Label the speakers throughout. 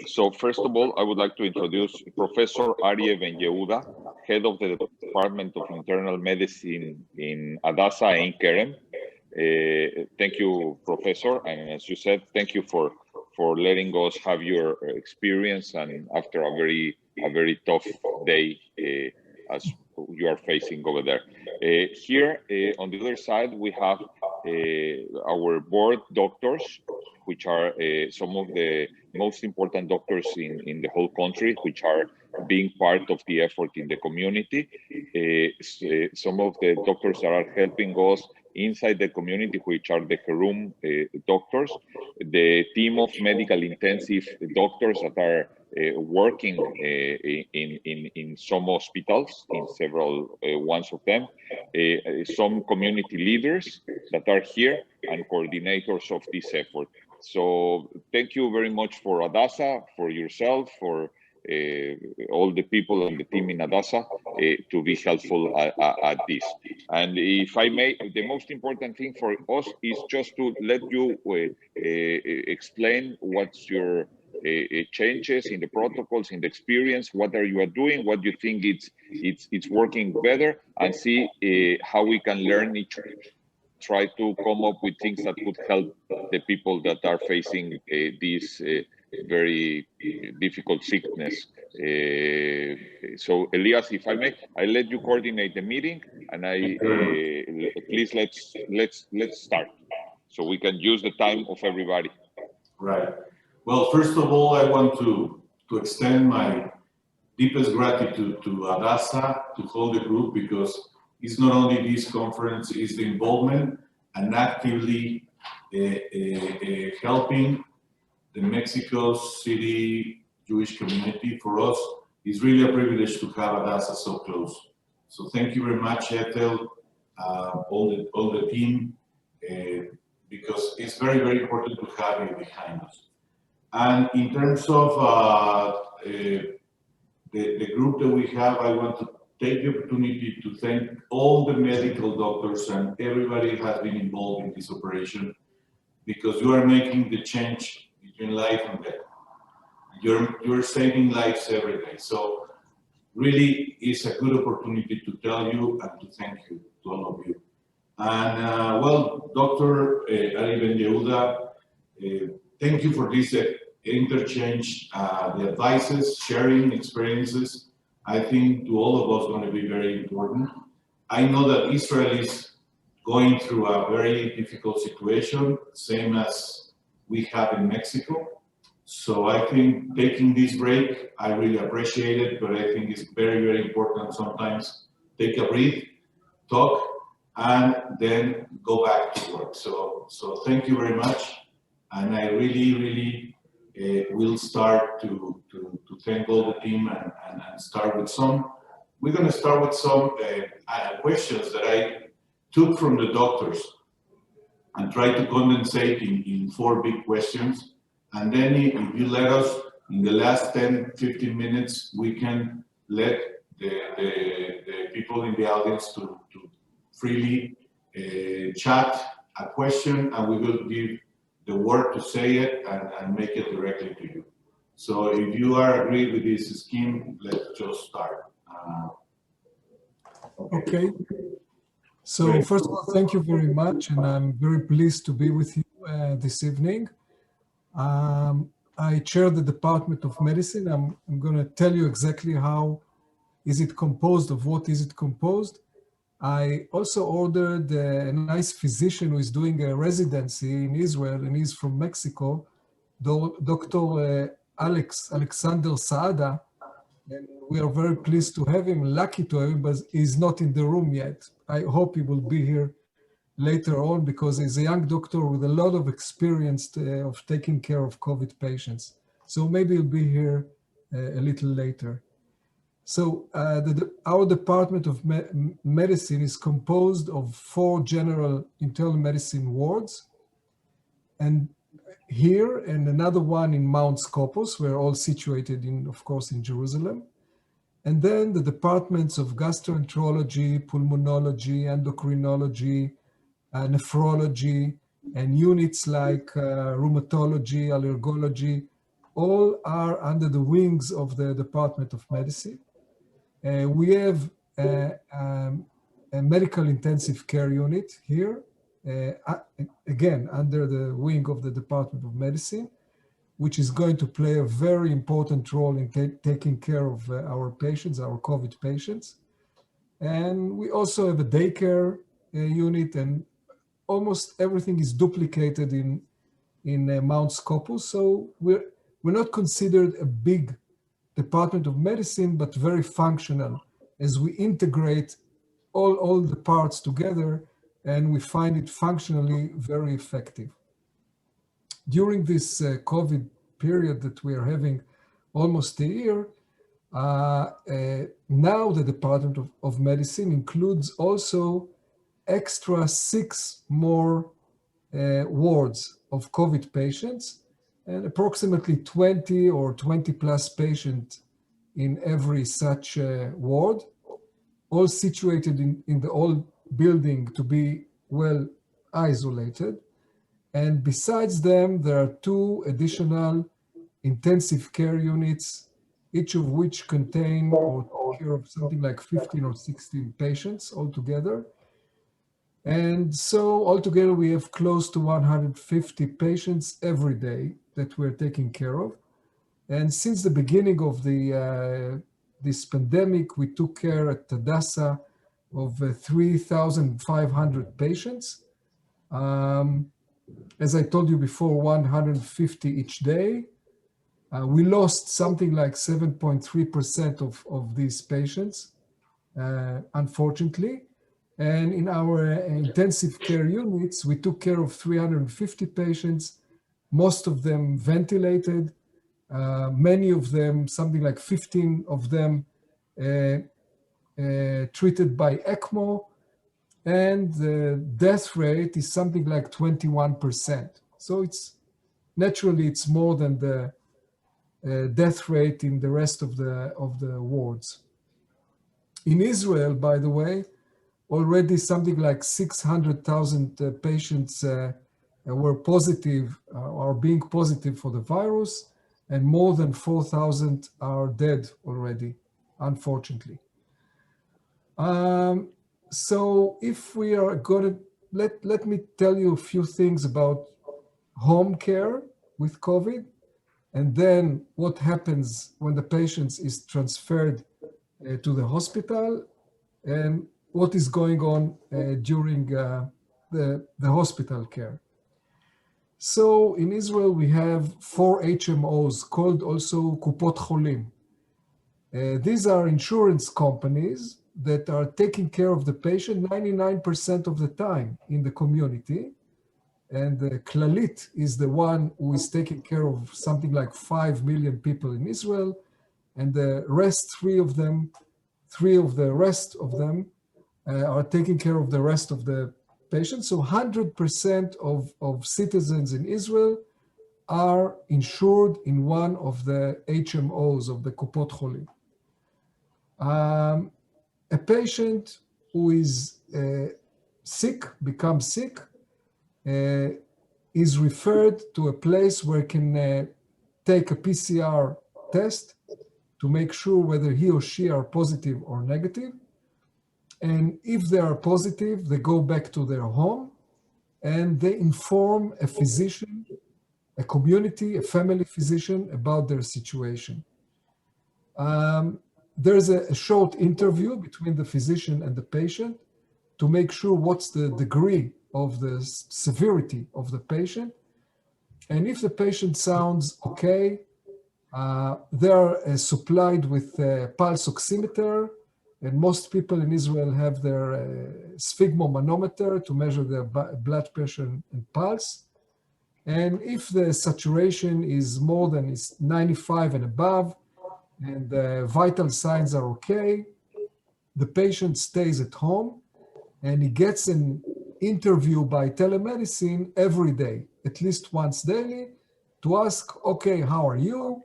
Speaker 1: So first of all, I would like to introduce Professor Arie and Yehuda, head of the Department of Internal Medicine in Hadassah in Kerem. Thank you, Professor, and as you said, thank you for letting us have your experience, and after a very tough day as you are facing over there. Here on the other side, we have our board doctors, which are some of the most important doctors in the whole country, which are being part of the effort in the community. Some of the doctors that are helping us inside the community, which are the Kerem doctors, the team of medical intensive doctors that are working in some hospitals, in several ones of them, some community leaders that are here, and coordinators of this effort. So thank you very much for Hadassah, for yourself, for all the people and the team in Hadassah to be helpful at this. And if I may, the most important thing for us is just to let you explain what's your changes in the protocols, in the experience, what are you doing, what you think it's working better, and see how we can learn each other. Try to come up with things that could help the people that are facing this very difficult sickness. So Elias, if I may, I let you coordinate the meeting, and please let's start so we can use the time of everybody.
Speaker 2: Right. Well, first of all, I want to extend my deepest gratitude to Hadassah, to hold the group, because it's not only this conference, it's the involvement and actively helping the Mexico City Jewish community. For us, it's really a privilege to have Hadassah so close. So thank you very much, Ethel, all the team, because it's very, very important to have you behind us. And in terms of the group that we have, I want to take the opportunity to thank all the medical doctors and everybody who has been involved in this operation, because you are making the change between life and death. You're saving lives every day. So really, it's a good opportunity to tell you and to thank you to all of you. And well, Dr. Arie and Yehuda, thank you for this interchange, the advices, sharing experiences. I think to all of us going to be very important. I know that Israel is going through a very difficult situation, same as we have in Mexico. So I think taking this break, I really appreciate it, but I think it's very, very important sometimes take a breath, talk, and then go back to work. So thank you very much. And I really will start to thank all the team and start with some. We're going to start with some questions that I took from the doctors and try to condensate in 4 big questions. And then if you let us, in the last 10, 15 minutes, we can let the people in the audience to freely chat a question, and we will give the word to say it and make it directly to you. So if you are agreed with this scheme, let's just start.
Speaker 3: Okay. So first of all, thank you very much, and I'm very pleased to be with you this evening. I chair the Department of Medicine. I'm going to tell you exactly how is it composed, of what is it composed. I also ordered a nice physician who is doing a residency in Israel, and he's from Mexico, Dr. Alexander Saada, and we are very pleased to have him, lucky to have him, but he's not in the room yet. I hope he will be here later on, because he's a young doctor with a lot of experience of taking care of COVID patients. So maybe he'll be here a little later. So our Department of Medicine is composed of 4 general internal medicine wards, and here and another one in Mount Scopus. We're all situated in, of course, in Jerusalem. And then the departments of gastroenterology, pulmonology, endocrinology, nephrology, and units like rheumatology, allergology, all are under the wings of the Department of Medicine. We have a medical intensive care unit here, again, under the wing of the Department of Medicine, which is going to play a very important role in taking care of our patients, our COVID patients. And we also have a daycare unit, and almost everything is duplicated in Mount Scopus. So we're not considered a big Department of Medicine, but very functional as we integrate all the parts together, and we find it functionally very effective. During this COVID period that we are having almost a year, now the Department of Medicine includes also extra 6 more wards of COVID patients, and approximately 20 or 20 plus patients in every such ward, all situated in the old building to be well isolated. And besides them, there are 2 additional intensive care units, each of which contain or take care of something like 15 or 16 patients altogether. And so altogether, we have close to 150 patients every day that we're taking care of. And since the beginning of this pandemic, we took care at Hadassah of 3,500 patients. As I told you before, 150 each day. We lost something like 7.3% of these patients, unfortunately. And in our intensive care units, we took care of 350 patients, most of them ventilated, many of them, something like 15 of them treated by ECMO, and the death rate is something like 21%. So naturally it's more than the death rate in the rest of the wards. In Israel, by the way, already something like 600,000 patients were positive, are being positive for the virus, and more than 4,000 are dead already, unfortunately. So if we are going to, let me tell you a few things about home care with COVID, and then what happens when the patient is transferred to the hospital, and what is going on during the hospital care. So in Israel, we have 4 HMOs called also Kupot Cholim. These are insurance companies that are taking care of the patient 99% of the time in the community. And the Clalit is the one who is taking care of something like 5 million people in Israel. And the rest, 3 of the rest of them are taking care of the rest of the patients. So 100% of citizens in Israel are insured in one of the HMOs of the Kupot Cholim. A patient who is sick, becomes sick, is referred to a place where he can take a PCR test to make sure whether he or she are positive or negative. And if they are positive, they go back to their home and they inform a physician, a community, a family physician about their situation. There's a short interview between the physician and the patient to make sure what's the degree of the severity of the patient. And if the patient sounds okay, they are supplied with a pulse oximeter, and most people in Israel have their sphygmomanometer to measure their blood pressure and pulse. And if the saturation is more than 95 and above, and the vital signs are okay, the patient stays at home and he gets an interview by telemedicine every day, at least once daily, to ask, okay, how are you?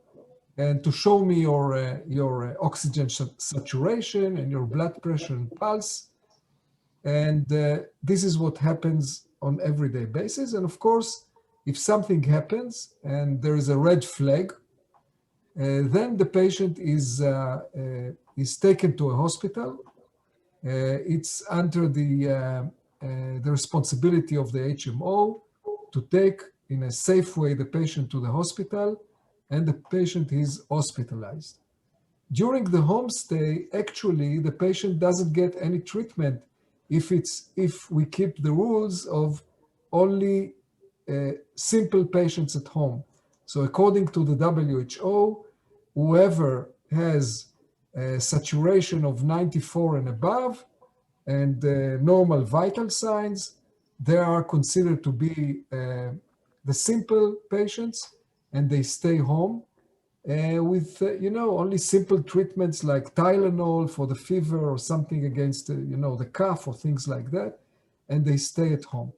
Speaker 3: And to show me your oxygen saturation and your blood pressure and pulse. And this is what happens on everyday basis. And of course, if something happens and there is a red flag Then the patient is taken to a hospital. It's under the responsibility of the HMO to take in a safe way the patient to the hospital, and the patient is hospitalized. During the home stay, actually, the patient doesn't get any treatment if we keep the rules of only simple patients at home. So according to the WHO, whoever has a saturation of 94 and above and normal vital signs, they are considered to be the simple patients, and they stay home with only simple treatments like Tylenol for the fever or something against the cough or things like that, and they stay at home.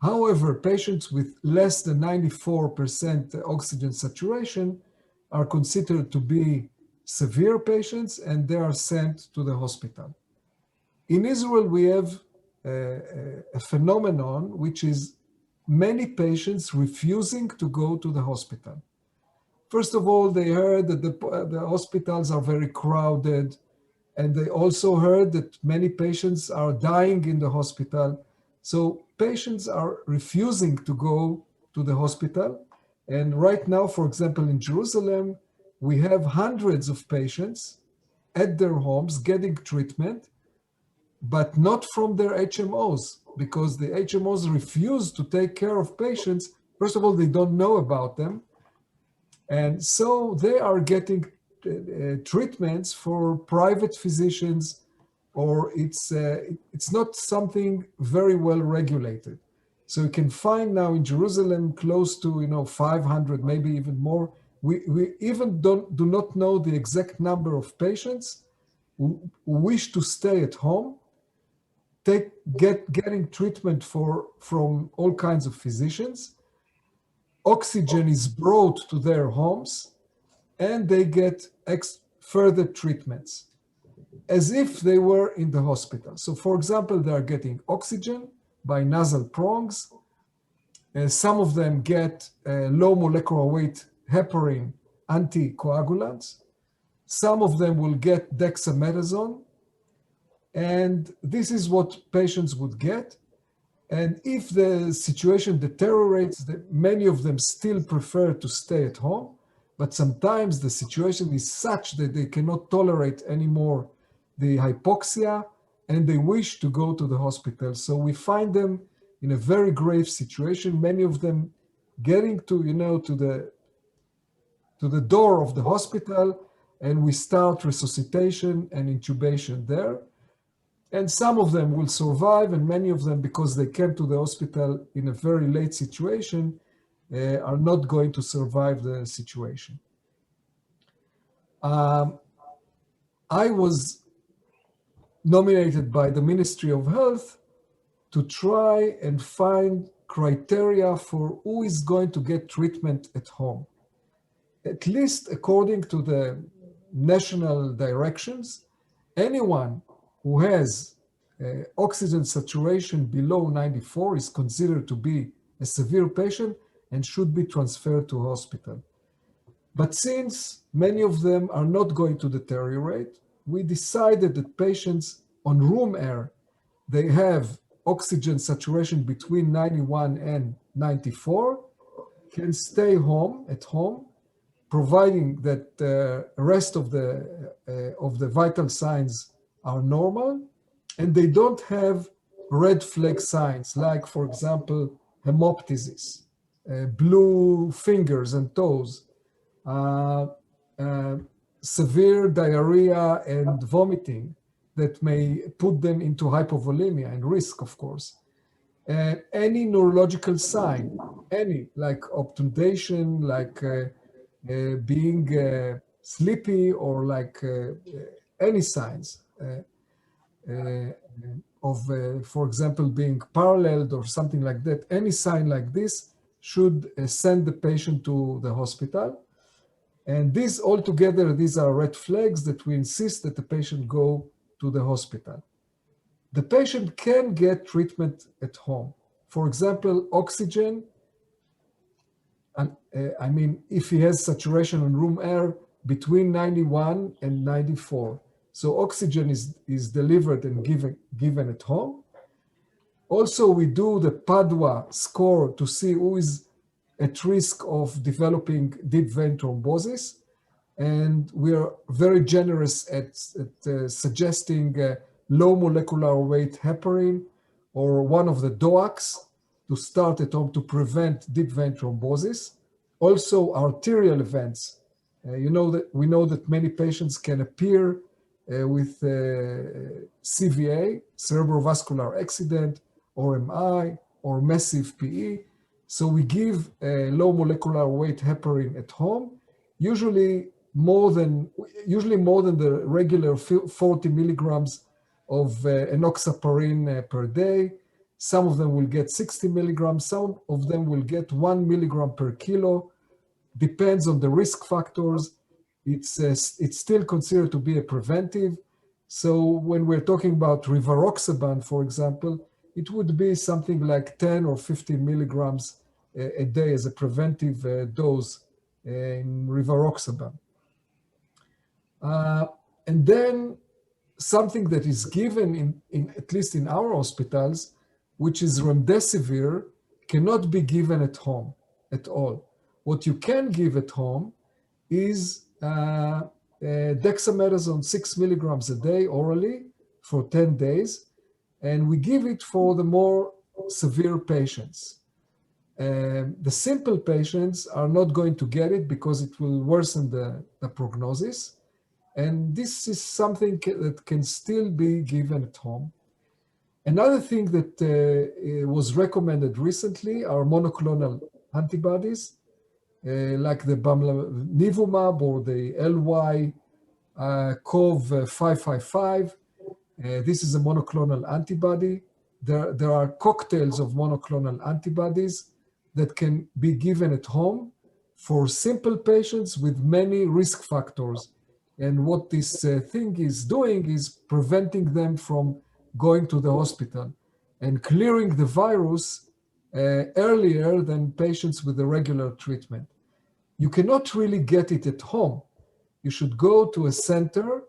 Speaker 3: However, patients with less than 94% oxygen saturation are considered to be severe patients, and they are sent to the hospital. In Israel, we have a phenomenon which is many patients refusing to go to the hospital. First of all, they heard that the hospitals are very crowded, and they also heard that many patients are dying in the hospital. So patients are refusing to go to the hospital. And right now, for example, in Jerusalem, we have hundreds of patients at their homes getting treatment, but not from their HMOs, because the HMOs refuse to take care of patients. First of all, they don't know about them. And so they are getting treatments for private physicians, or it's not something very well regulated. So you can find now in Jerusalem close to 500, maybe even more. We even do not know the exact number of patients who wish to stay at home, getting treatment from all kinds of physicians. Oxygen is brought to their homes, and they get further treatments as if they were in the hospital. So for example, they are getting oxygen by nasal prongs. Some of them get low molecular weight heparin anticoagulants. Some of them will get dexamethasone. And this is what patients would get. And if the situation deteriorates, many of them still prefer to stay at home. But sometimes the situation is such that they cannot tolerate anymore the hypoxia, and they wish to go to the hospital. So we find them in a very grave situation, many of them getting to the door of the hospital, and we start resuscitation and intubation there. And some of them will survive, and many of them, because they came to the hospital in a very late situation, are not going to survive the situation. I was nominated by the Ministry of Health to try and find criteria for who is going to get treatment at home. At least according to the national directions, anyone who has oxygen saturation below 94 is considered to be a severe patient and should be transferred to hospital. But since many of them are not going to deteriorate, we decided that patients on room air, they have oxygen saturation between 91 and 94, can stay at home, providing that the rest of the vital signs are normal, and they don't have red flag signs, like, for example, hemoptysis, blue fingers and toes, severe diarrhea and vomiting that may put them into hypovolemia and risk, of course. Any neurological sign, like obtundation, like being sleepy, or like any signs of, for example, being paralleled or something like that, any sign like this should send the patient to the hospital. And these altogether, these are red flags that we insist that the patient go to the hospital. The patient can get treatment at home. For example, oxygen I mean, if he has saturation on room air between 91 and 94. So oxygen is delivered and given at home. Also, we do the PADWA score to see who is at risk of developing deep vein thrombosis. And we are very generous at suggesting low molecular weight heparin or one of the DOACs to start at home to prevent deep vein thrombosis. Also, arterial events. We know that many patients can appear with CVA, cerebrovascular accident, or MI, or massive PE. So we give low molecular weight heparin at home, usually more than the regular 40 milligrams of enoxaparin per day. Some of them will get 60 milligrams, some of them will get 1 milligram per kilo. Depends on the risk factors. It's still considered to be a preventive. So when we're talking about rivaroxaban, for example, it would be something like 10 or 15 milligrams a day as a preventive dose in rivaroxaban. And then something that is given at least in our hospitals, which is remdesivir, cannot be given at home at all. What you can give at home is dexamethasone 6 milligrams a day orally for 10 days. And we give it for the more severe patients. The simple patients are not going to get it because it will worsen the prognosis. And this is something that can still be given at home. Another thing that was recommended recently are monoclonal antibodies, like the bamlanivimab or the LY-CoV555. This is a monoclonal antibody. There are cocktails of monoclonal antibodies that can be given at home for simple patients with many risk factors. And what this thing is doing is preventing them from going to the hospital and clearing the virus earlier than patients with a regular treatment. You cannot really get it at home. You should go to a center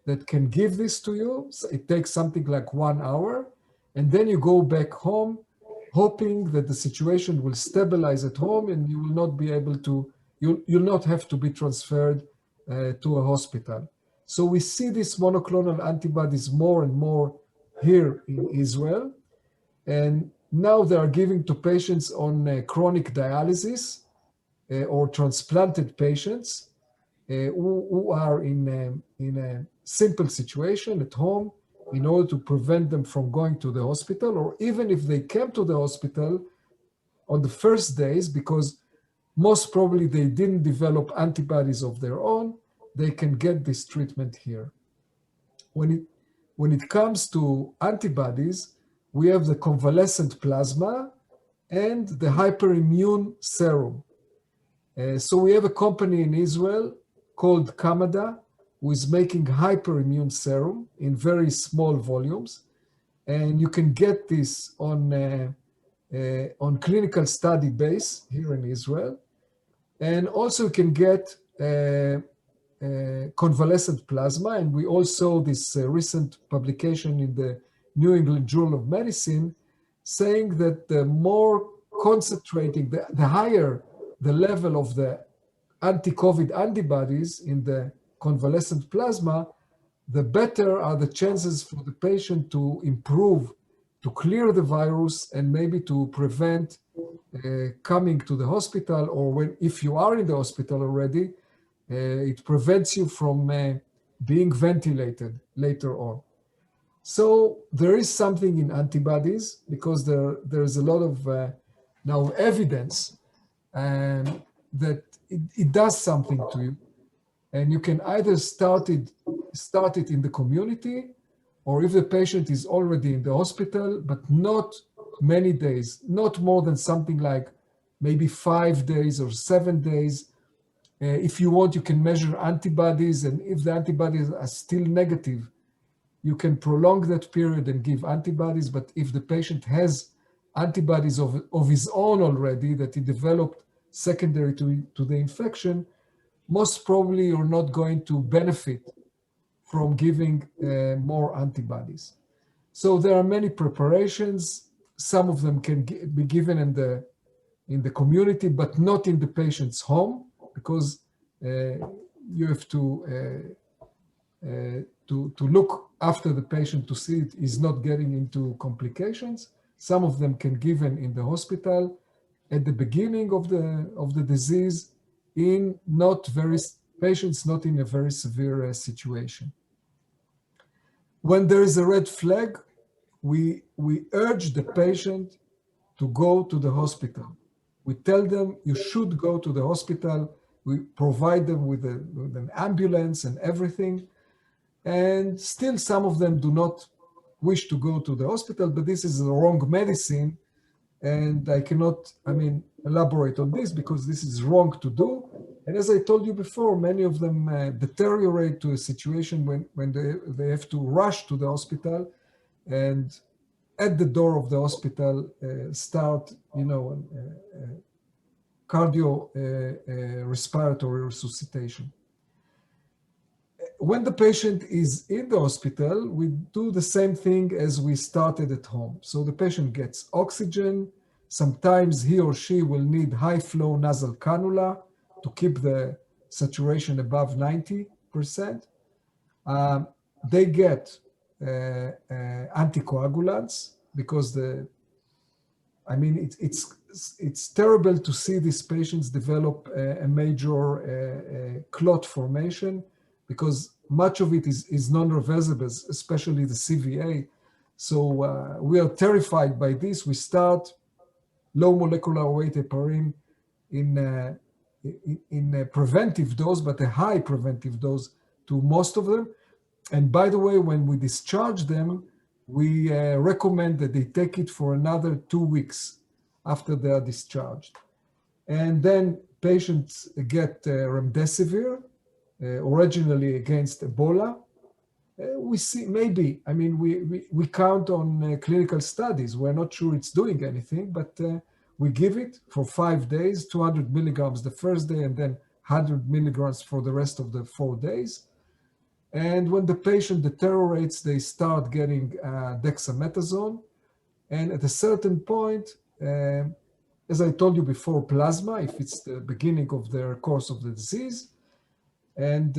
Speaker 3: that can give this to you. So it takes something like 1 hour, and then you go back home, hoping that the situation will stabilize at home and you will not be able to, you'll not have to be transferred to a hospital. So we see these monoclonal antibodies more and more here in Israel. And now they are giving to patients on chronic dialysis or transplanted patients who are in a simple situation at home in order to prevent them from going to the hospital, or even if they came to the hospital on the first days, because most probably they didn't develop antibodies of their own, they can get this treatment here. When it comes to antibodies, we have the convalescent plasma and the hyperimmune serum. So we have a company in Israel called Kamada, who is making hyperimmune serum in very small volumes. And you can get this on clinical study base here in Israel. And also you can get convalescent plasma. And we also, this recent publication in the New England Journal of Medicine, saying that the more concentrating, the higher the level of the anti-COVID antibodies in the convalescent plasma, the better are the chances for the patient to improve, to clear the virus, and maybe to prevent coming to the hospital, or if you are in the hospital already, it prevents you from being ventilated later on. So there is something in antibodies, because there's a lot of now evidence that it does something to you. And you can either start it in the community, or if the patient is already in the hospital, but not many days, not more than something like maybe 5 days or 7 days. If you want, you can measure antibodies, and if the antibodies are still negative, you can prolong that period and give antibodies. But if the patient has antibodies of his own already that he developed secondary to the infection, most probably you're not going to benefit from giving more antibodies. So there are many preparations. Some of them can be given in the community, but not in the patient's home, because you have to look after the patient to see it is not getting into complications. Some of them can be given in the hospital at the beginning of the disease, in patients not in a very severe situation. When there is a red flag, we urge the patient to go to the hospital. We tell them you should go to the hospital. We provide them with an ambulance and everything. And still some of them do not wish to go to the hospital, but this is the wrong medicine. And I cannot, elaborate on this because this is wrong to do. And as I told you before, many of them deteriorate to a situation when they have to rush to the hospital, and at the door of the hospital start, cardio respiratory resuscitation. When the patient is in the hospital, we do the same thing as we started at home. So the patient gets oxygen. Sometimes he or she will need high flow nasal cannula to keep the saturation above 90%. They get anticoagulants because it's terrible to see these patients develop a major clot formation, because much of it is non-reversible, especially the CVA. So we are terrified by this. We start low molecular weight heparin in a preventive dose, but a high preventive dose to most of them. And by the way, when we discharge them, we recommend that they take it for another 2 weeks after they are discharged. And then patients get remdesivir, originally against Ebola. We see maybe, we count on clinical studies. We're not sure it's doing anything, but we give it for 5 days, 200 milligrams the first day, and then 100 milligrams for the rest of the 4 days. And when the patient deteriorates, they start getting dexamethasone. And at a certain point, as I told you before, plasma, if it's the beginning of their course of the disease. And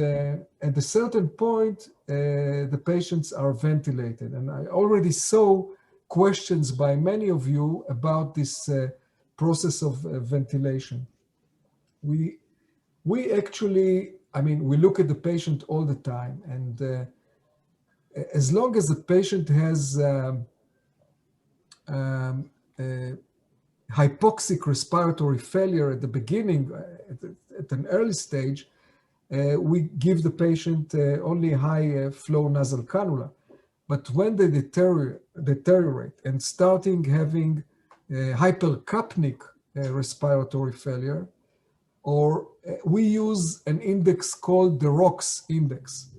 Speaker 3: at a certain point, the patients are ventilated. And I already saw questions by many of you about this process of ventilation. We actually, we look at the patient all the time. And as long as the patient has hypoxic respiratory failure at the beginning, at an early stage, we give the patient only high flow nasal cannula. But when they deteriorate and starting having hypercapnic respiratory failure, or we use an index called the ROX index,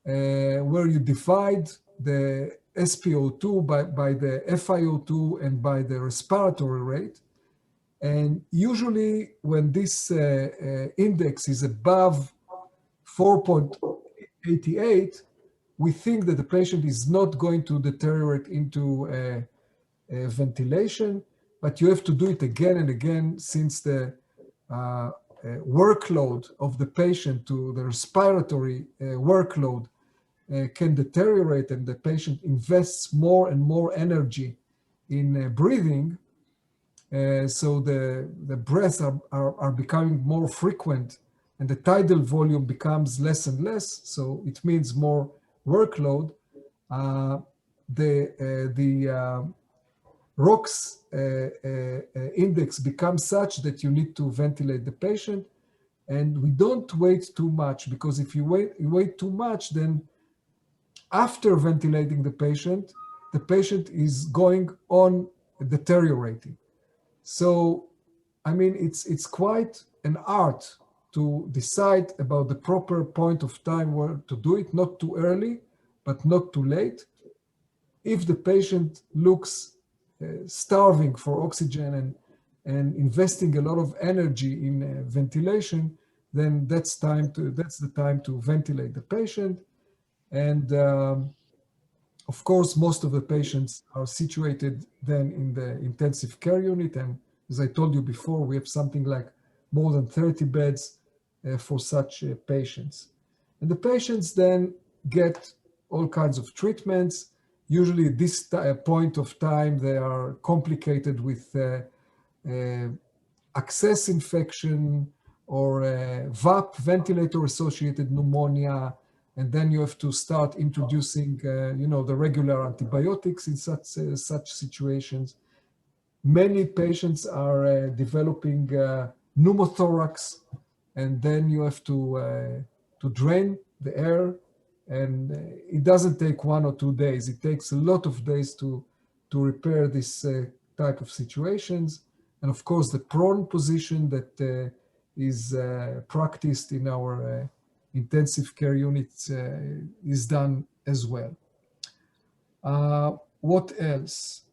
Speaker 3: where you divide the SpO2 by the FiO2 and by the respiratory rate. And usually when this index is above 4.88, we think that the patient is not going to deteriorate into ventilation, but you have to do it again and again, since the workload of the patient to the respiratory workload can deteriorate, and the patient invests more and more energy in breathing. So the breaths are becoming more frequent, and the tidal volume becomes less and less, so it means more workload. The ROX index becomes such that you need to ventilate the patient, and we don't wait too much, because if you wait too much, then after ventilating the patient is going on deteriorating. So, it's quite an art to decide about the proper point of time where to do it, not too early, but not too late. If the patient looks starving for oxygen and investing a lot of energy in ventilation, then that's the time to ventilate the patient. And of course, most of the patients are situated then in the intensive care unit. And as I told you before, we have something like more than 30 beds for such patients. And the patients then get all kinds of treatments. Usually at this point of time, they are complicated with access infection or VAP, ventilator-associated pneumonia, and then you have to start introducing, the regular antibiotics in such situations. Many patients are developing pneumothorax, and then you have to drain the air, and it doesn't take 1 or 2 days. It takes a lot of days to repair this type of situations. And of course, the prone position that is practiced in our intensive care units is done as well. What else?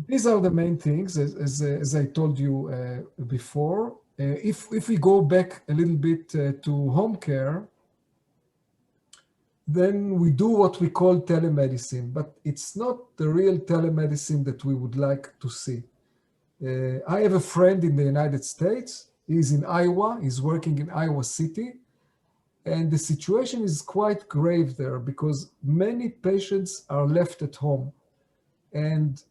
Speaker 3: These are the main things, as I told you before. If we go back a little bit to home care, then we do what we call telemedicine, but it's not the real telemedicine that we would like to see. I have a friend in the United States. He's in Iowa. He's working in Iowa City. And the situation is quite grave there because many patients are left at home. And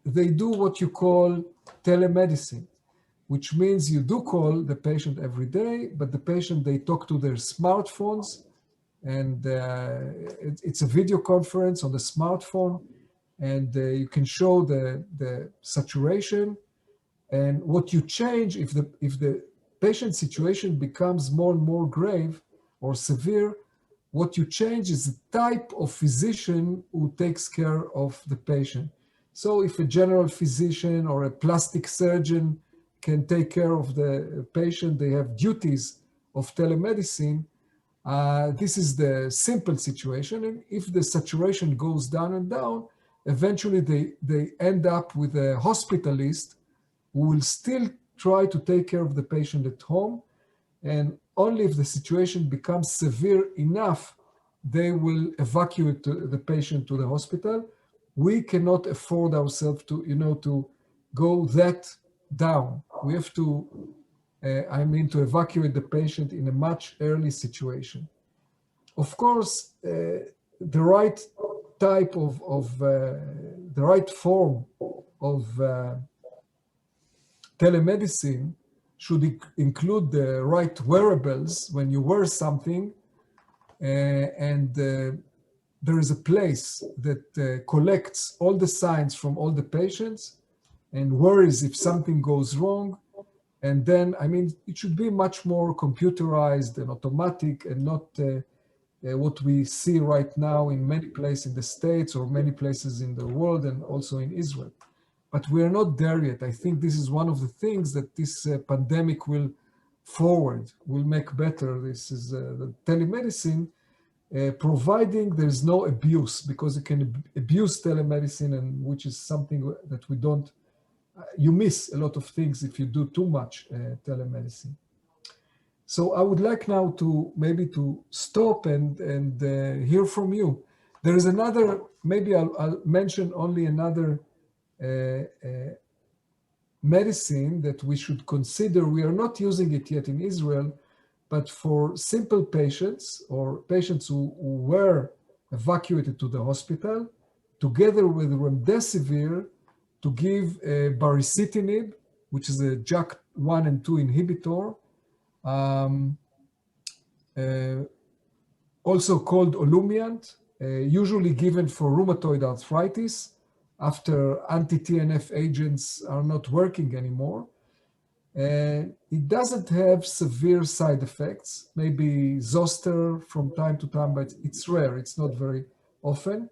Speaker 3: they do what you call telemedicine, which means you do call the patient every day, but the patient, they talk to their smartphones, and it's a video conference on the smartphone, and you can show the saturation. And what you change if the patient situation becomes more and more grave or severe, what you change is the type of physician who takes care of the patient. So if a general physician or a plastic surgeon can take care of the patient, they have duties of telemedicine. This is the simple situation. And if the saturation goes down and down, eventually they end up with a hospitalist who will still try to take care of the patient at home. And only if the situation becomes severe enough, they will evacuate the patient to the hospital. We cannot afford ourselves to go that down. We have to evacuate the patient in a much early situation. Of course, the right type the right form of telemedicine should include the right wearables when you wear something, and there is a place that collects all the signs from all the patients and worries if something goes wrong. And then, it should be much more computerized and automatic and not what we see right now in many places in the States or many places in the world and also in Israel. But we are not there yet. I think this is one of the things that this pandemic will make better. This is the telemedicine, providing there's no abuse, because you can abuse telemedicine, and which is something that we don't, you miss a lot of things if you do too much telemedicine. So I would like now to stop and hear from you. There is another, maybe I'll mention only another medicine that we should consider. We are not using it yet in Israel, but for simple patients or patients who were evacuated to the hospital, together with remdesivir, to give baricitinib, which is a JAK1 and 2 inhibitor, also called Olumiant, usually given for rheumatoid arthritis after anti-TNF agents are not working anymore. It doesn't have severe side effects, maybe zoster from time to time, but it's rare, it's not very often.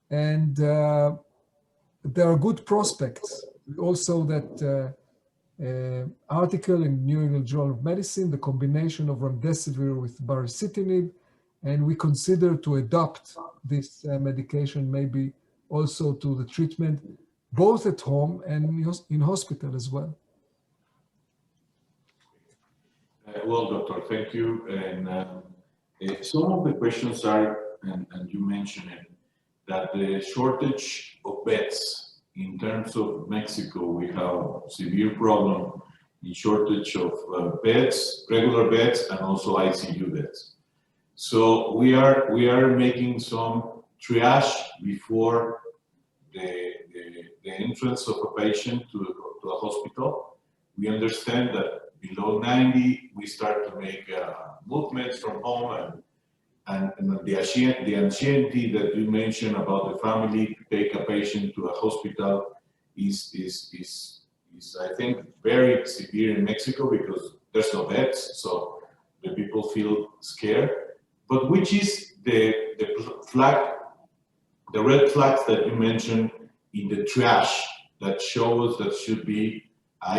Speaker 3: And there are good prospects. Also that article in New England Journal of Medicine, the combination of remdesivir with baricitinib, and we consider to adopt this medication maybe also to the treatment, both at home and in hospital as well.
Speaker 2: Well, doctor, thank you. And some of the questions are, and you mentioned it, that the shortage of beds in terms of Mexico, we have severe problem in shortage of beds, regular beds, and also ICU beds. So we are making some triage before the entrance of a patient to a hospital. We understand that below 90, we start to make movements from home, and the anxiety that you mentioned about the family to take a patient to a hospital is I think very severe in Mexico because there's no beds, so the people feel scared. But which is the red flags that you mentioned in the triage that show us that should be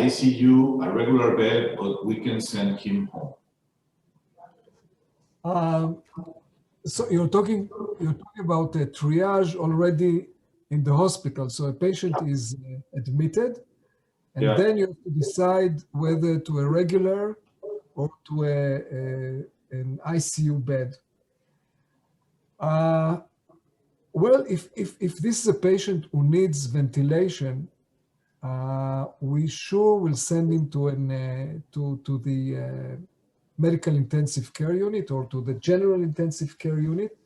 Speaker 2: ICU, a regular bed, or we can send him home?
Speaker 3: So you're talking about a triage already in the hospital. So a patient is admitted, and then you have to decide whether to a regular or to an ICU bed. Well, if this is a patient who needs ventilation, we sure will send him to the medical intensive care unit or to the general intensive care unit.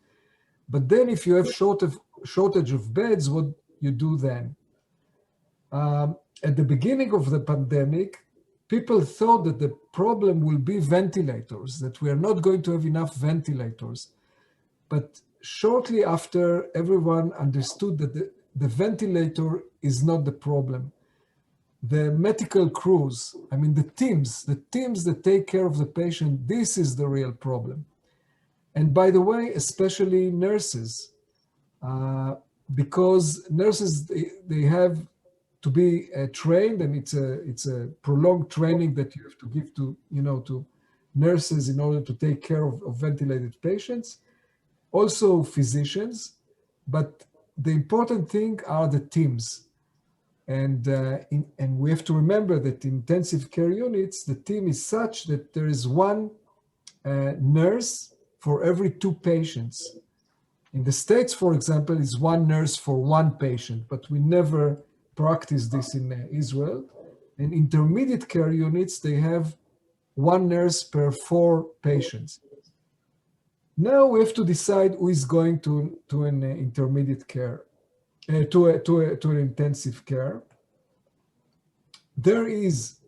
Speaker 3: But then if you have shortage of beds, what you do then? At the beginning of the pandemic, people thought that the problem will be ventilators, that we are not going to have enough ventilators. But shortly after, everyone understood that the ventilator is not the problem. The medical crews, I mean the teams that take care of the patient, this is the real problem. And by the way, especially nurses, because nurses, they have to be trained, and it's a prolonged training that you have to give to nurses in order to take care of ventilated patients. Also physicians, but the important thing are the teams. And we have to remember that in intensive care units, the team is such that there is one nurse for every 2 patients. In the States, for example, is one nurse for 1 patient, but we never practice this in Israel. In intermediate care units, they have 1 nurse per 4 patients. Now we have to decide who is going to an intermediate care, to an intensive care. There is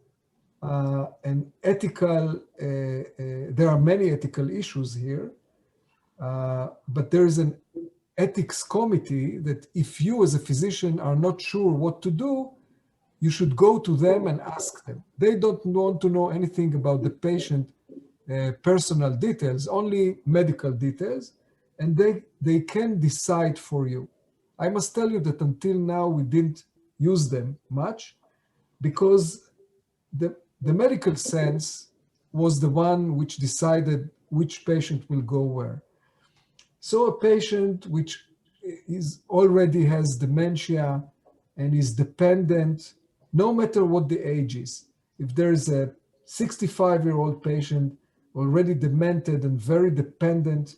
Speaker 3: an ethical, there are many ethical issues here, but there is an ethics committee that if you as a physician are not sure what to do, you should go to them and ask them. They don't want to know anything about the patient personal details, only medical details, and they can decide for you. I must tell you that until now we didn't use them much because the medical sense was the one which decided which patient will go where. So a patient which already has dementia and is dependent, no matter what the age is, if there is a 65-year-old patient already demented and very dependent,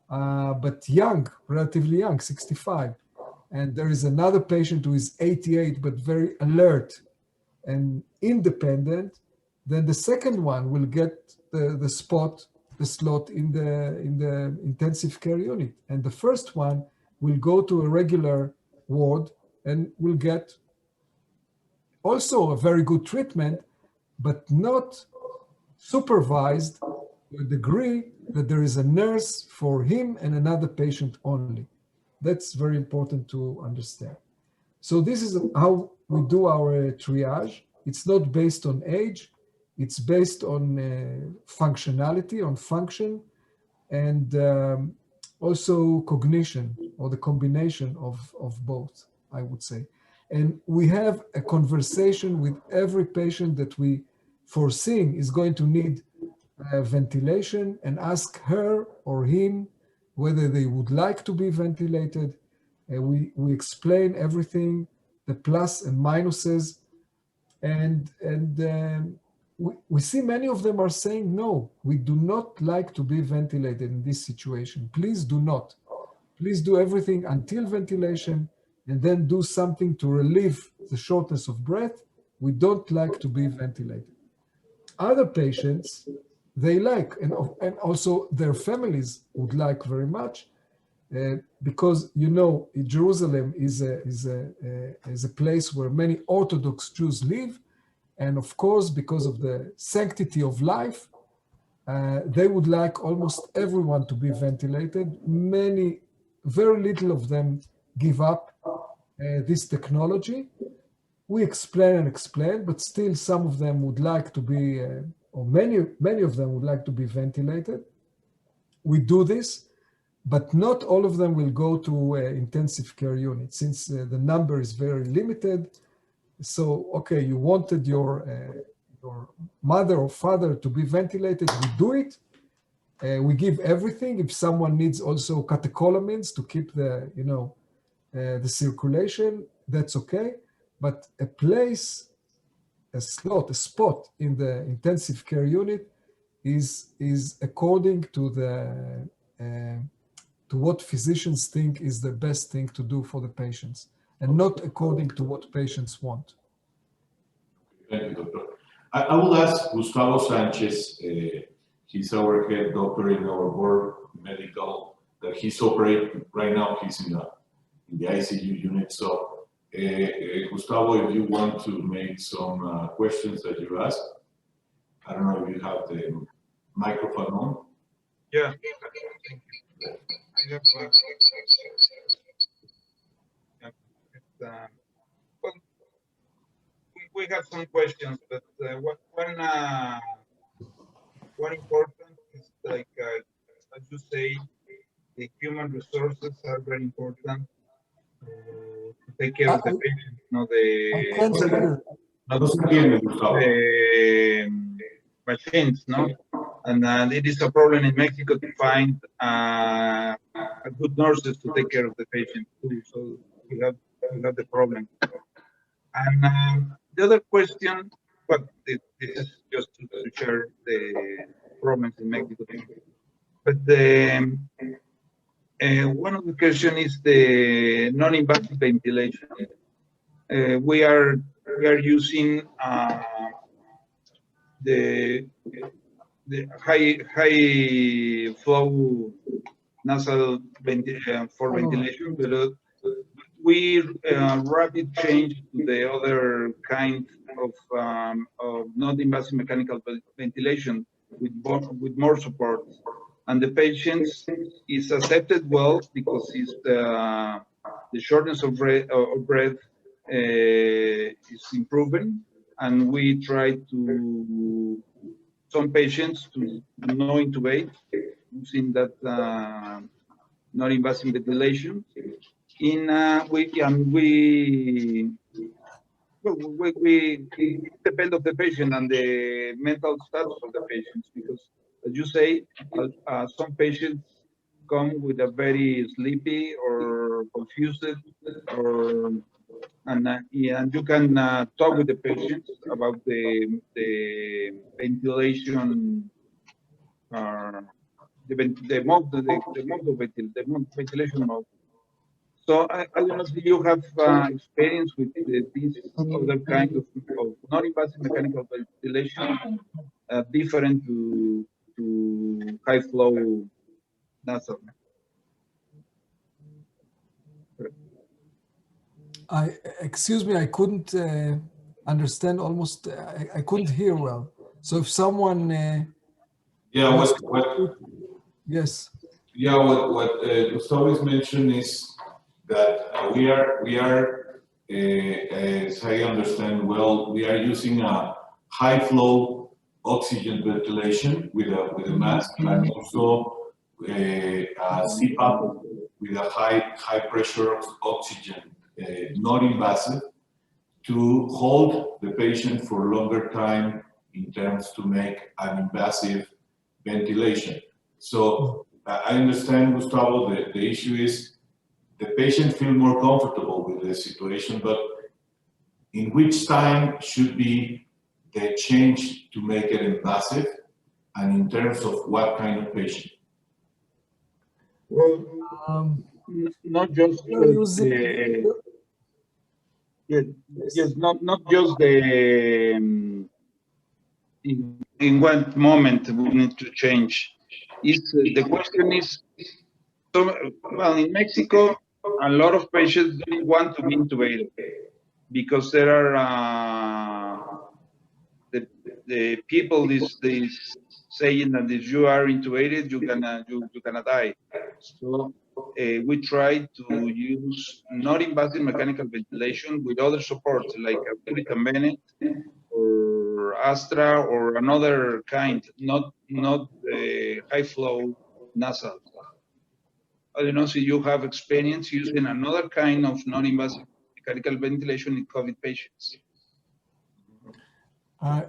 Speaker 3: but young, relatively young, 65, and there is another patient who is 88 but very alert and independent, then the second one will get the slot in the intensive care unit, and the first one will go to a regular ward and will get also a very good treatment, but not supervised to a degree that there is a nurse for him and another patient only. That's very important to understand. So this is how we do our triage. It's not based on age. It's based on functionality, on function, and also cognition, or the combination of both, I would say. And we have a conversation with every patient that we foreseeing is going to need ventilation, and ask her or him whether they would like to be ventilated. We explain everything, the plus and minuses, and we see many of them are saying, no, we do not like to be ventilated in this situation. Please do not. Please do everything until ventilation and then do something to relieve the shortness of breath. We don't like to be ventilated. Other patients, they like, and also their families would like very much, because Jerusalem is a place where many Orthodox Jews live, and of course, because of the sanctity of life, they would like almost everyone to be ventilated. Very little of them give up this technology. We explain, but still some of them would like to be, or many of them would like to be ventilated. We do this, but not all of them will go to intensive care unit, since the number is very limited. So, okay, you wanted your mother or father to be ventilated, we do it. We give everything. If someone needs also catecholamines to keep the circulation, that's okay. But a place, a spot in the intensive care unit is according to to what physicians think is the best thing to do for the patients, and not according to what patients want.
Speaker 2: Thank you, Doctor. I will ask Gustavo Sanchez, he's our head doctor in our board medical, that he's operating right now. He's in the ICU unit. So, Gustavo, if you want to make some questions that you asked, I don't know if you have the microphone on.
Speaker 4: Yeah. I have, well, we have some questions, but one important is, like, as you say, the human resources are very important to take care of the patient, the machines, no? And it is a problem in Mexico to find good nurses to take care of the patient too. So we have the problem. And the other question, but this is just to share the problems in Mexico. But one of the questions is the non-invasive ventilation. We are using the high flow nasal for ventilation, but we rapid change to the other kind of non-invasive mechanical ventilation with more support, and the patients is accepted well because it's the shortness of breath is improving, and we try to some patients to no intubate using that non-invasive ventilation. We depend on the patient and the mental status of the patients, because, as you say, some patients come with a very sleepy or confused, and you can talk with the patients about the ventilation, the ventilation mode. So I don't know if you have experience with this other kind of non-invasive mechanical ventilation, different to high flow nasal.
Speaker 3: Excuse me, I couldn't understand almost. I couldn't hear well. So if someone,
Speaker 2: yeah,
Speaker 3: yes.
Speaker 2: Yeah, what Gustavo is mentioned is that we are, as I understand well, we are using a high flow oxygen ventilation with a mask, and also a CPAP with a high pressure oxygen, not invasive, to hold the patient for longer time in terms to make an invasive ventilation. So I understand, Gustavo, the issue is the patient feel more comfortable with the situation, but in which time should be the change to make it invasive, and in terms of what kind of patient?
Speaker 4: Well, not just yes, not just the in what moment we need to change. The question is, so, well, in Mexico, a lot of patients don't want to be intubated because there are the people is saying that if you are intubated, you're gonna die. So we try to use non-invasive mechanical ventilation with other supports like a Puritan Bennett or Astra or another kind, not high flow nasal. I don't know if you have experience using another kind of non-invasive mechanical ventilation in COVID patients.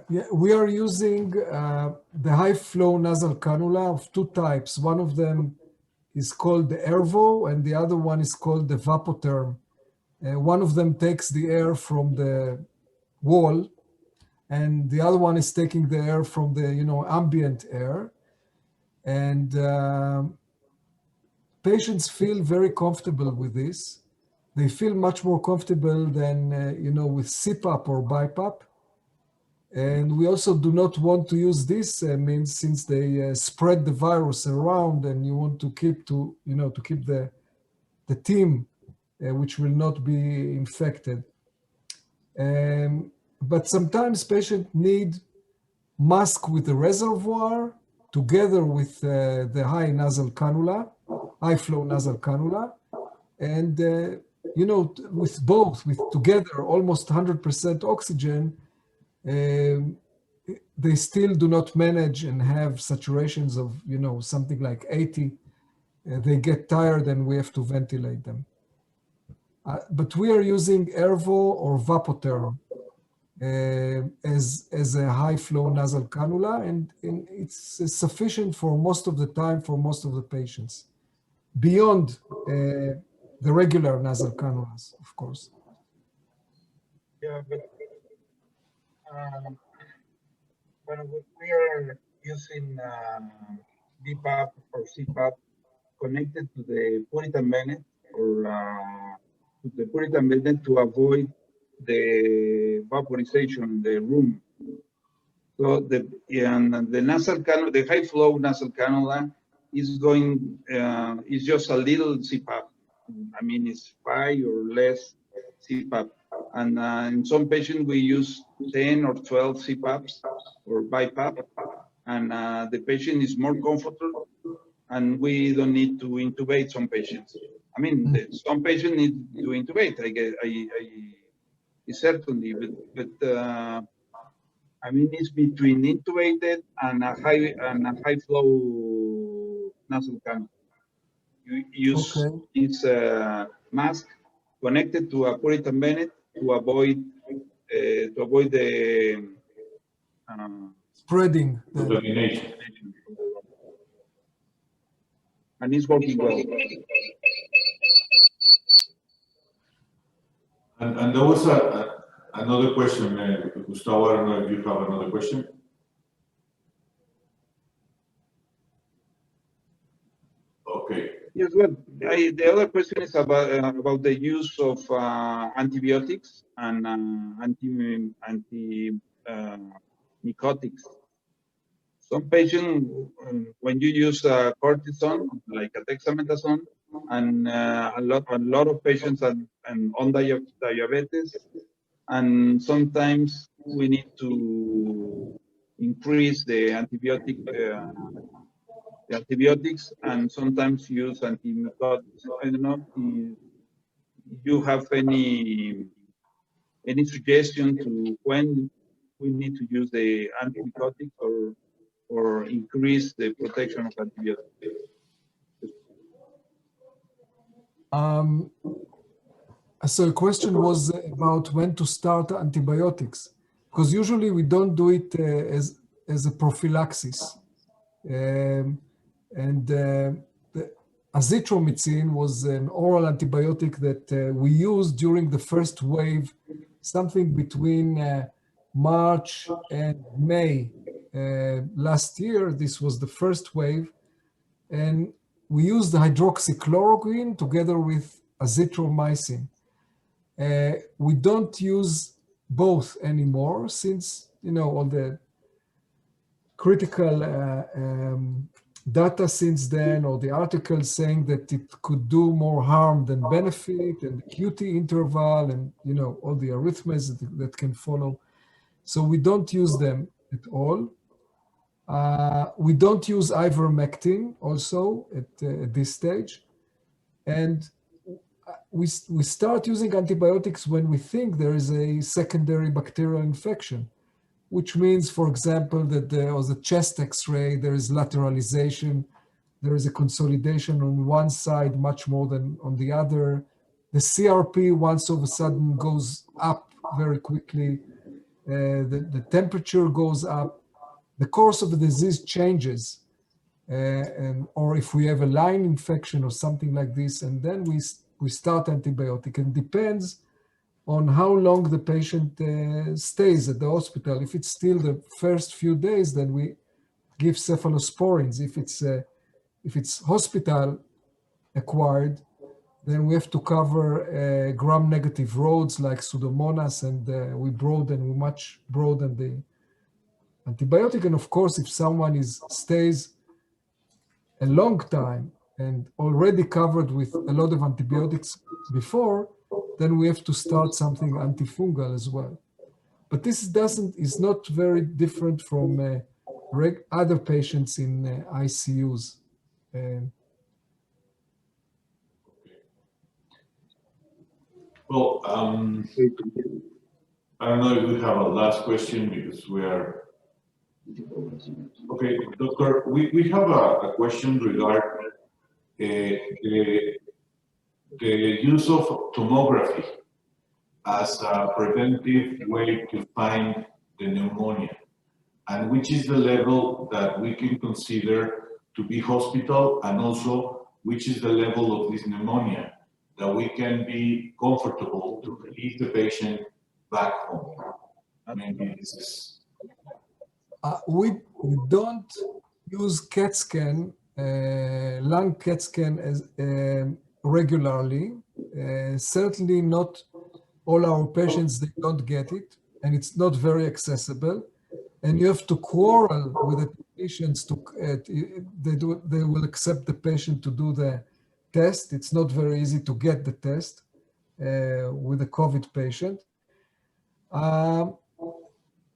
Speaker 3: Yeah, we are using the high flow nasal cannula of two types. One of them is called the Ervo and the other one is called the Vapotherm. One of them takes the air from the wall and the other one is taking the air from the ambient air. And patients feel very comfortable with this. They feel much more comfortable than with CPAP or BiPAP. And we also do not want to use this means since they spread the virus around, and you want to keep the team which will not be infected. But sometimes patients need mask with the reservoir together with the high nasal cannula, high flow nasal cannula, and with both, together almost 100% oxygen. They still do not manage and have saturations of, something like 80. They get tired and we have to ventilate them. But we are using Ervo or Vapotherm as a high flow nasal cannula, and it's sufficient for most of the time for most of the patients, beyond the regular nasal cannulas, of course.
Speaker 4: Yeah, but when we are using BiPAP or CPAP connected to the Puritan Bennett or to the Puritan Bennett to avoid the vaporization in the room. So the nasal cannula, the high flow nasal cannula is is just a little CPAP. I mean, it's 5 or less CPAP. And in some patients, we use 10 or 12 CPAPs or BiPAP, and the patient is more comfortable, and we don't need to intubate some patients. I mean, some patients need to intubate, I certainly, but I mean, it's between intubated and a high flow nasal cannula. You use this mask connected to a Puritan Bennett to avoid the
Speaker 3: spreading.
Speaker 2: Contamination.
Speaker 4: And it's working well.
Speaker 2: And there was another question, Gustavo. I don't know if you have another question. Okay.
Speaker 4: Yes, well, the other question is about the use of antibiotics and anti-mycotics. Some patients, when you use cortisone, like a dexamethasone, and a lot of patients are on diabetes, and sometimes we need to increase the antibiotics and sometimes use antimycotics. I don't know if you have any suggestion to when we need to use the antibiotics or increase the protection of antibiotics.
Speaker 3: So the question was about when to start antibiotics, because usually we don't do it as a prophylaxis. azithromycin was an oral antibiotic that we used during the first wave, something between March and May last year. This was the first wave. And we used the hydroxychloroquine together with azithromycin. We don't use both anymore since, all the critical data since then, or the articles saying that it could do more harm than benefit, and the QT interval, and all the arrhythmias that can follow. So we don't use them at all. We don't use ivermectin also at this stage. And we start using antibiotics when we think there is a secondary bacterial infection, which means, for example, that there was a chest x-ray, there is lateralization, there is a consolidation on one side much more than on the other. The CRP once all of a sudden goes up very quickly. The temperature goes up. The course of the disease changes. Or if we have a line infection or something like this, and then we start antibiotic. And depends on how long the patient stays at the hospital. If it's still the first few days, then we give cephalosporins. If it's hospital acquired, then we have to cover gram-negative roads like Pseudomonas, and we much broaden the antibiotic. And of course, if someone stays a long time and already covered with a lot of antibiotics before, then we have to start something antifungal as well. But this is not very different from other patients in ICUs.
Speaker 2: Well, I don't know if we have a last question because we are. Okay, Doctor, we have a question regarding the use of tomography as a preventive way to find the pneumonia, and which is the level that we can consider to be hospital, and also which is the level of this pneumonia that we can be comfortable to release the patient back home. Maybe this is.
Speaker 3: We don't use CAT scan, lung CAT scan as regularly. Certainly not all our patients, they don't get it, and it's not very accessible. And you have to quarrel with the patients they will accept the patient to do the test. It's not very easy to get the test with a COVID patient.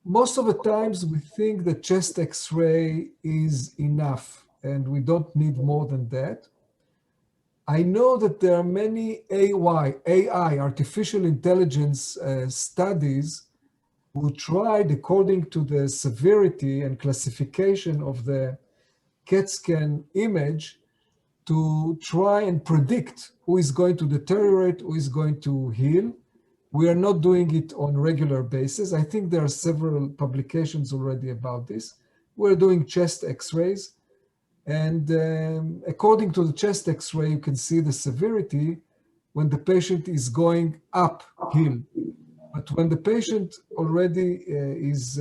Speaker 3: Most of the times we think the chest x-ray is enough and we don't need more than that. I know that there are many AI, artificial intelligence studies who tried, according to the severity and classification of the CAT scan image, to try and predict who is going to deteriorate, who is going to heal. We are not doing it on a regular basis. I think there are several publications already about this. We're doing chest x-rays. And according to the chest x-ray, you can see the severity when the patient is going uphill. But when the patient already is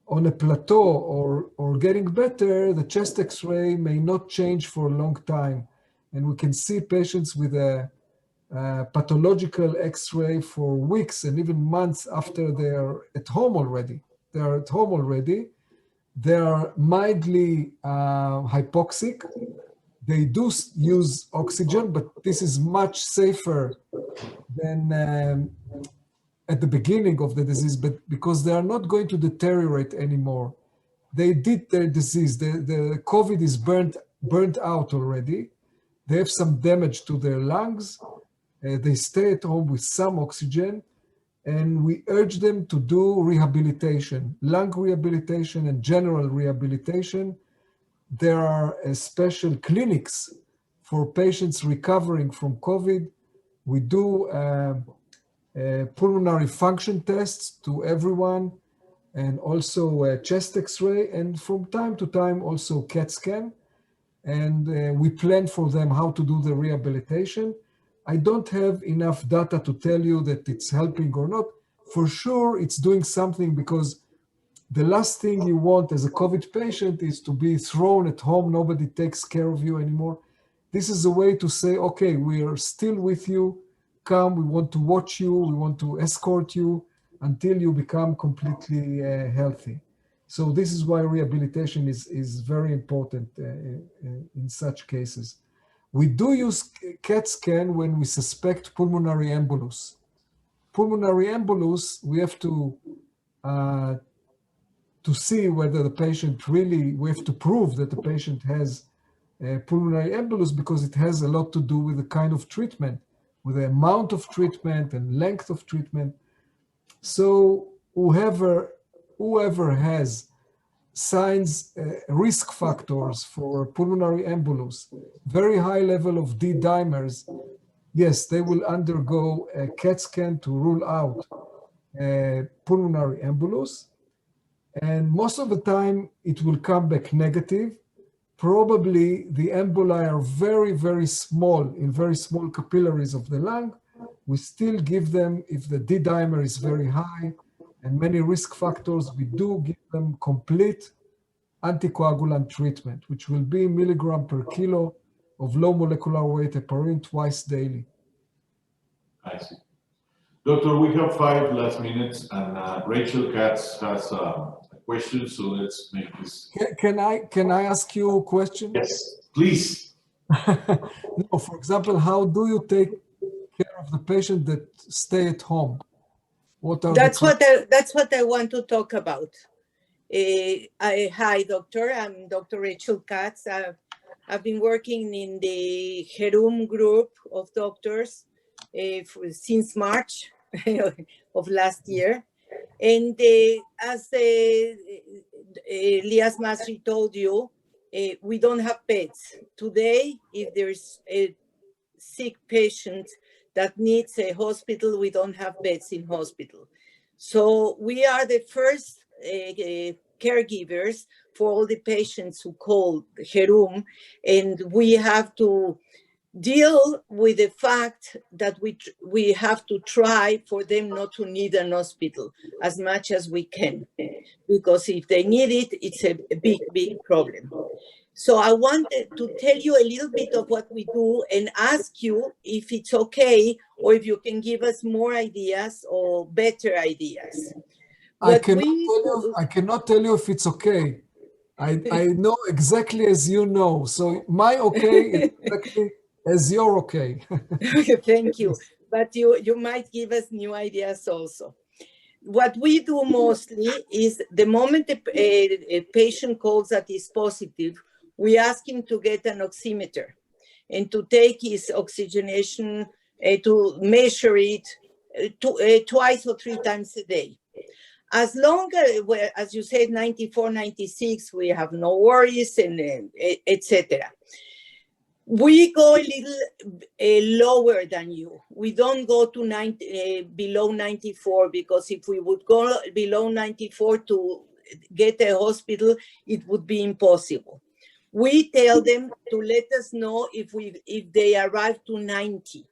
Speaker 3: on a plateau or getting better, the chest x-ray may not change for a long time. And we can see patients with a pathological x-ray for weeks and even months after they are at home already. They are at home already. They are mildly hypoxic. They do use oxygen, but this is much safer than at the beginning of the disease, but because they are not going to deteriorate anymore. They did their disease. The COVID is burnt out already. They have some damage to their lungs. They stay at home with some oxygen, and we urge them to do rehabilitation, lung rehabilitation and general rehabilitation. There are special clinics for patients recovering from COVID. We do pulmonary function tests to everyone, and also chest x-ray, and from time to time also CAT scan. and we plan for them how to do the rehabilitation. I don't have enough data to tell you that it's helping or not. For sure, it's doing something, because the last thing you want as a COVID patient is to be thrown at home. Nobody takes care of you anymore. This is a way to say, okay, we are still with you. Come, we want to watch you. We want to escort you until you become completely healthy. So this is why rehabilitation is very important in such cases. We do use CAT scan when we suspect pulmonary embolus. Pulmonary embolus, we have to see whether the patient really, we have to prove that the patient has pulmonary embolus, because it has a lot to do with the kind of treatment, with the amount of treatment and length of treatment. So whoever has signs, risk factors for pulmonary embolus, very high level of D-dimers, yes, they will undergo a CAT scan to rule out pulmonary embolus. And most of the time, it will come back negative. Probably the emboli are very, very small, in very small capillaries of the lung. We still give them, if the D-dimer is very high and many risk factors, we do give them complete anticoagulant treatment, which will be milligram per kilo of low molecular weight heparin twice daily.
Speaker 2: I see. Doctor, we have 5 last minutes, and Rachel Katz has a question, so let's make this.
Speaker 3: Can I ask you a question?
Speaker 2: Yes, please.
Speaker 3: No, for example, how do you take care of the patient that stay at home? What are
Speaker 5: that's what I want to talk about. Hi, doctor. I'm Dr. Rachel Katz. I've been working in the Kerem group of doctors since March of last year. And as Lias Masri told you, we don't have beds. Today, if there's a sick patient that needs a hospital, we don't have beds in hospital. So we are the first caregivers for all the patients who call Kerem, and we have to deal with the fact that we have to try for them not to need an hospital as much as we can, because if they need it, it's a big problem. So I wanted to tell you a little bit of what we do and ask you if it's okay, or if you can give us more ideas or better ideas.
Speaker 3: I cannot tell you if it's okay. I know exactly as you know. So my okay is exactly as your okay.
Speaker 5: Thank you. But you might give us new ideas also. What we do mostly is the moment a patient calls that is positive, we ask him to get an oximeter and to take his oxygenation, to measure it twice or 3 times a day. As long as you said, 94, 96, we have no worries, and etc. We go a little lower than you. We don't go to below 94, because if we would go below 94 to get a hospital, it would be impossible. We tell them to let us know if they arrive to 90.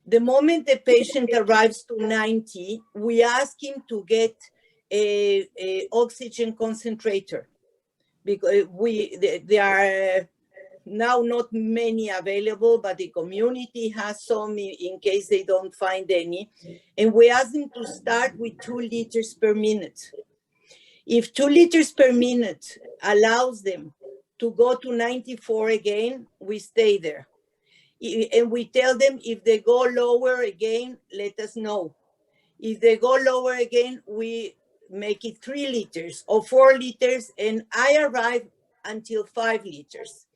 Speaker 5: The moment the patient arrives to 90, we ask him to get a oxygen concentrator, because there are now not many available, but the community has some in case they don't find any. And we ask them to start with 2 liters per minute. If 2 liters per minute allows them to go to 94 again, we stay there. And we tell them if they go lower again, let us know. If they go lower again, we make it 3 liters or 4 liters, and I arrive until 5 liters.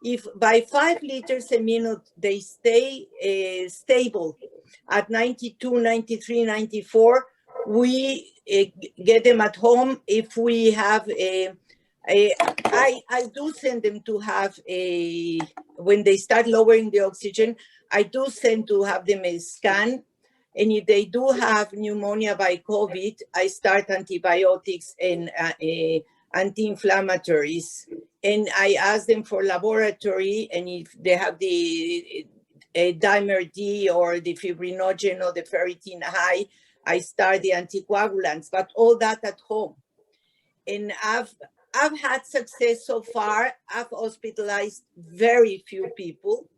Speaker 5: If by 5 liters a minute they stay stable at 92, 93, 94, we get them at home. If we have I do send them to have when they start lowering the oxygen, I do send to have them a scan. And if they do have pneumonia by COVID, I start antibiotics and anti-inflammatories and I ask them for laboratory, and if they have the dimer D or the fibrinogen or the ferritin high, I start the anticoagulants, but all that at home. And I've had success so far. I've hospitalized very few people,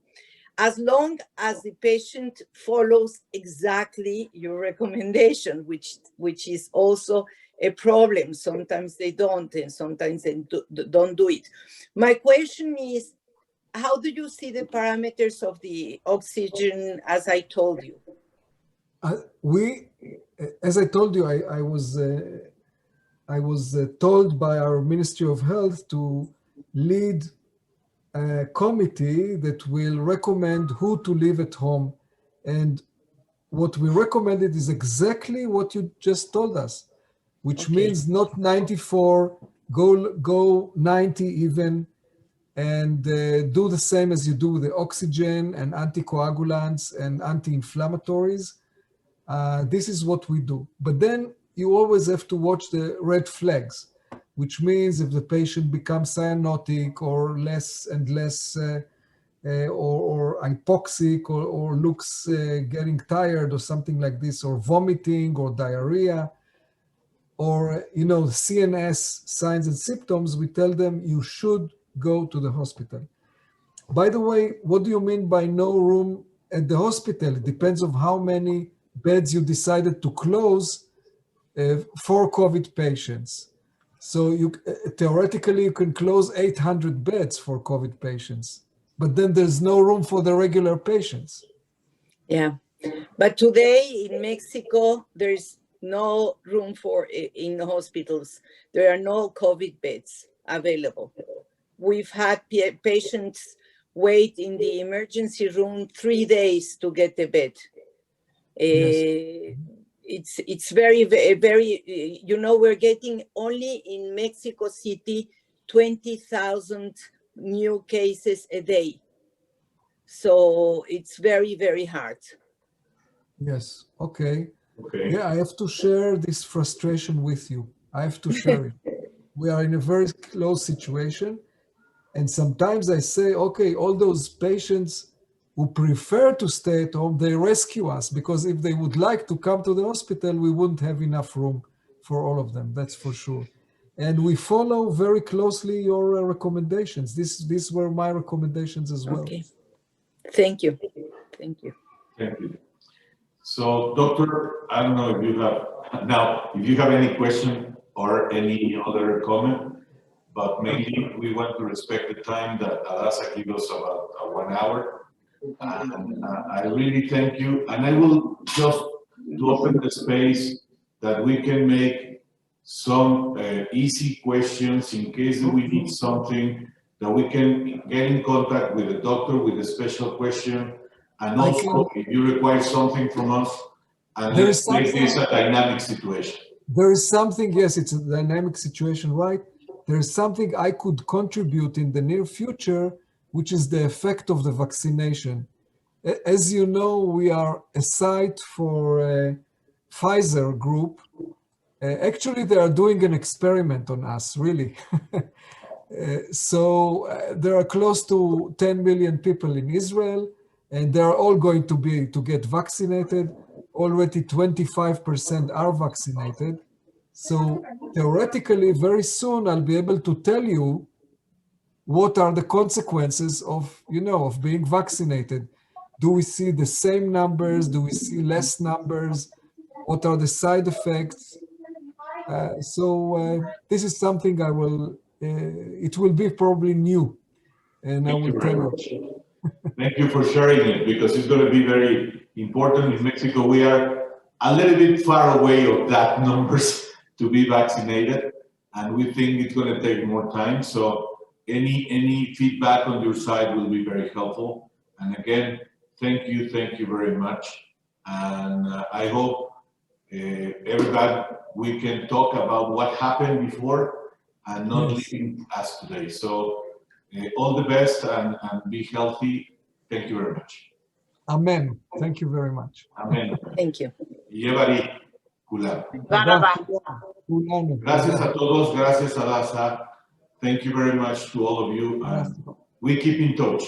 Speaker 5: as long as the patient follows exactly your recommendation, which is also a problem. Sometimes they don't, and sometimes they don't do it. My question is, how do you see the parameters of the oxygen, as I told you?
Speaker 3: As I told you, I was told by our Ministry of Health to lead a committee that will recommend who to leave at home. And what we recommended is exactly what you just told us, which means not 94, go 90 even, and do the same as you do with the oxygen and anticoagulants and anti-inflammatories. This is what we do. But then you always have to watch the red flags, which means if the patient becomes cyanotic or less and less or hypoxic or looks getting tired or something like this, or vomiting or diarrhea, or CNS signs and symptoms, we tell them you should go to the hospital. By the way, what do you mean by no room at the hospital? It depends on how many beds you decided to close for COVID patients. So theoretically, you can close 800 beds for COVID patients, but then there's no room for the regular patients.
Speaker 5: Yeah, but today in Mexico, there's no room in the hospitals. There are no COVID beds available. We've had patients wait in the emergency room 3 days to get a bed. Yes. It's very, very, we're getting only in Mexico City 20,000 new cases a day. So it's very, very hard.
Speaker 3: Yes, okay. Yeah, I have to share this frustration with you. I have to share it. We are in a very close situation. And sometimes I say, okay, all those patients who prefer to stay at home, they rescue us, because if they would like to come to the hospital, we wouldn't have enough room for all of them, that's for sure. And we follow very closely your recommendations. These were my recommendations as well.
Speaker 5: Okay. Thank you. Thank you.
Speaker 2: Thank you. So, Doctor, I don't know if you have any question or any other comment, but maybe we want to respect the time that Hadassah gave us about 1 hour. And I really thank you. And I will just to open the space that we can make some easy questions in case we need something, that we can get in contact with the doctor with a special question. And also, if you require something from us, and let's make this a dynamic situation.
Speaker 3: There is something, yes, it's a dynamic situation, right? There is something I could contribute in the near future, which is the effect of the vaccination. As you know, we are a site for Pfizer group. Actually, they are doing an experiment on us, really. So there are close to 10 million people in Israel, and they are all going to get vaccinated. Already 25% are vaccinated. So theoretically, very soon, I'll be able to tell you what are the consequences of being vaccinated. Do we see the same numbers? Do we see less numbers? What are the side effects? So this is something I will, it will be probably new, and I will tell you.
Speaker 2: Thank you for sharing it, because it's going to be very important. In Mexico, we are a little bit far away of that numbers to be vaccinated, and we think it's going to take more time. So any feedback on your side will be very helpful. And again, thank you very much. And I hope everybody, we can talk about what happened before and not leaving us today. So all the best and be healthy. Thank you very much.
Speaker 3: Amen. Thank you very much.
Speaker 2: Amen.
Speaker 5: Thank you.
Speaker 2: Yevari Kulan. Gracias a todos. Gracias, Hadassah. Thank you very much to all of you, and we keep in touch.